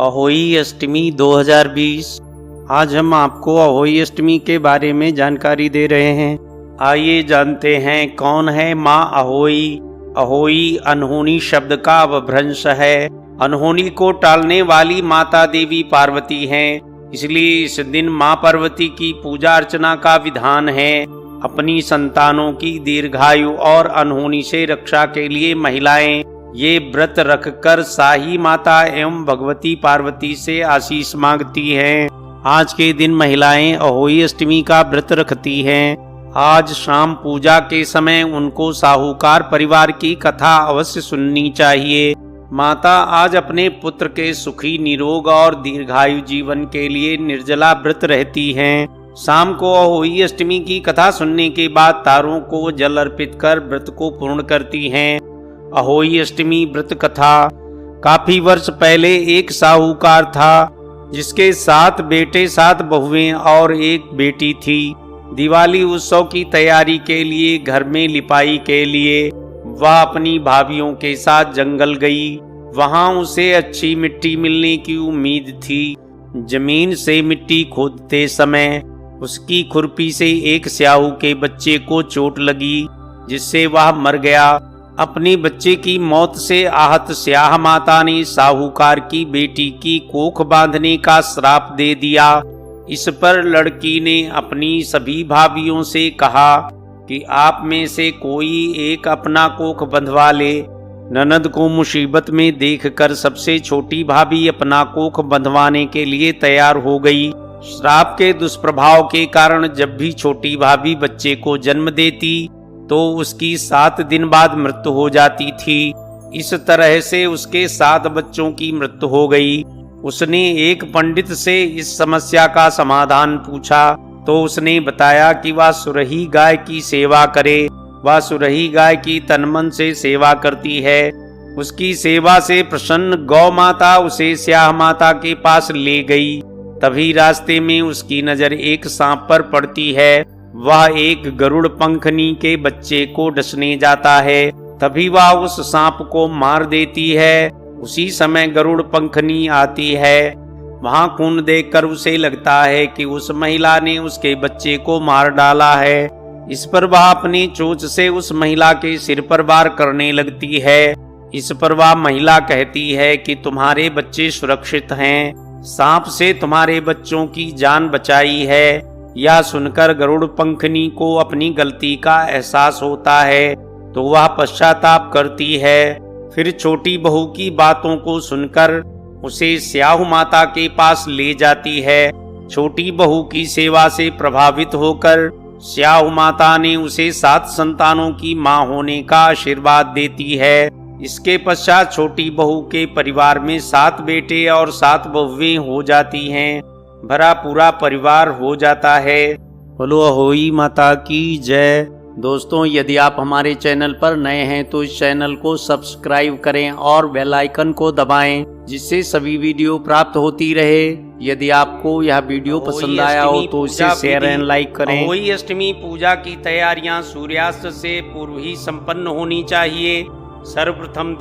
अहोई अष्टमी 2020। आज हम आपको अहोई अष्टमी के बारे में जानकारी दे रहे हैं। आइए जानते हैं कौन है माँ अहोई। अहोई अनहोनी शब्द का अपभ्रंश है। अनहोनी को टालने वाली माता देवी पार्वती हैं, इसलिए इस दिन माँ पार्वती की पूजा अर्चना का विधान है। अपनी संतानों की दीर्घायु और अनहोनी से रक्षा के लिए महिलाएं ये व्रत रखकर साही माता एवं भगवती पार्वती से आशीष मांगती हैं। आज के दिन महिलाएं अहोई अष्टमी का व्रत रखती हैं। आज शाम पूजा के समय उनको साहूकार परिवार की कथा अवश्य सुननी चाहिए। माता आज अपने पुत्र के सुखी निरोग और दीर्घायु जीवन के लिए निर्जला व्रत रहती हैं। शाम को अहोई अष्टमी की कथा सुनने के बाद तारों को जल अर्पित कर व्रत को पूर्ण करती हैं। अहोई अष्टमी व्रत कथा। काफी वर्ष पहले एक साहूकार था जिसके 7 बेटे 7 बहुएं और 1 बेटी थी। दिवाली उत्सव की तैयारी के लिए घर में लिपाई के लिए वह अपनी भाभियों के साथ जंगल गई। वहां उसे अच्छी मिट्टी मिलने की उम्मीद थी। जमीन से मिट्टी खोदते समय उसकी खुरपी से एक स्याहू के बच्चे को चोट लगी, जिससे वह मर गया। अपने बच्चे की मौत से आहत स्याह माता ने साहूकार की बेटी की कोख बांधने का श्राप दे दिया। इस पर लड़की ने अपनी सभी भाभियों से कहा कि आप में से कोई एक अपना कोख बंधवा ले। ननद को मुसीबत में देखकर सबसे छोटी भाभी अपना कोख बंधवाने के लिए तैयार हो गई। श्राप के दुष्प्रभाव के कारण जब भी छोटी भाभी बच्चे को जन्म देती तो उसकी 7 दिन बाद मृत्यु हो जाती थी। इस तरह से उसके 7 बच्चों की मृत्यु हो गई। उसने एक पंडित से इस समस्या का समाधान पूछा तो उसने बताया कि वह सुरही गाय की सेवा करे। वह सुरही गाय की तन मन से सेवा करती है। उसकी सेवा से प्रसन्न गौ माता उसे स्याह माता के पास ले गई। तभी रास्ते में उसकी नजर एक सांप पर पड़ती है। वह एक गरुड़ पंखनी के बच्चे को डसने जाता है। तभी वह उस सांप को मार देती है। उसी समय गरुड़ पंखनी आती है। वहां खून देखकर उसे लगता है कि उस महिला ने उसके बच्चे को मार डाला है। इस पर वह अपनी चोंच से उस महिला के सिर पर वार करने लगती है। इस पर वह महिला कहती है कि तुम्हारे बच्चे सुरक्षित हैं, सांप से तुम्हारे बच्चों की जान बचाई है। यह सुनकर गरुड़ पंखनी को अपनी गलती का एहसास होता है तो वह पश्चाताप करती है। फिर छोटी बहू की बातों को सुनकर उसे स्याहू माता के पास ले जाती है। छोटी बहू की सेवा से प्रभावित होकर स्याहू माता ने उसे 7 संतानों की मां होने का आशीर्वाद देती है। इसके पश्चात छोटी बहू के परिवार में 7 बेटे और 7 बहुएं हो जाती हैं। भरा पूरा परिवार हो जाता है। बोलो अहोई माता की जय। दोस्तों, यदि आप हमारे चैनल पर नए हैं तो इस चैनल को सब्सक्राइब करें और बेल आइकन को दबाएं, जिससे सभी वीडियो प्राप्त होती रहे। यदि आपको यह वीडियो पसंद आया हो तो इसे शेयर एंड लाइक करें। अहोई अष्टमी पूजा की तैयारियां सूर्यास्त से पूर्व ही संपन्न होनी चाहिए। सर्वप्रथम